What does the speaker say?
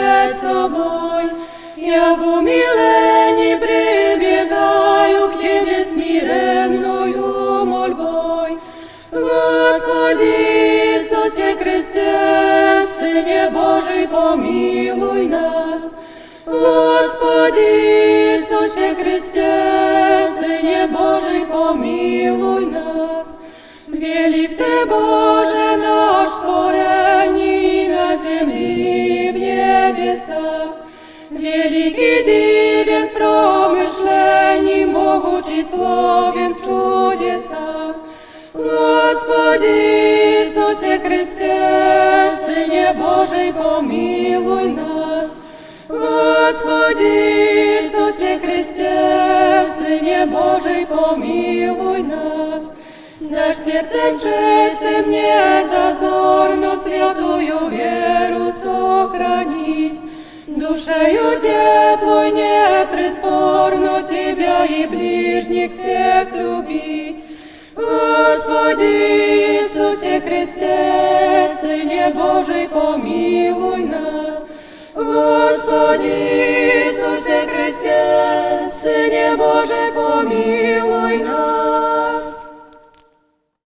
пред собой. Я в умилении прибегаю к Тебе смиренною мольбой. Господи Иисусе Христе, Сыне Божий, помилуй нас. Господи Иисусе Христе, Сыне Божий, помилуй нас. Велик Ты, Боже наш, в творении на земли и в небесах. Великий дивен в промышлении, могучий славен в чудесах. Господи Иисусе Христе, Сыне Божий, помилуй нас. Господи Иисусе Христе, Сыне Божий, помилуй нас. Дашь сердцем честным мне зазорно святую веру сохранить, душею теплой непритворно Тебя и ближних всех любить. Господи Иисусе Христе, Сыне Божий, помилуй нас. Господи Иисусе Христе, Сыне Божий, помилуй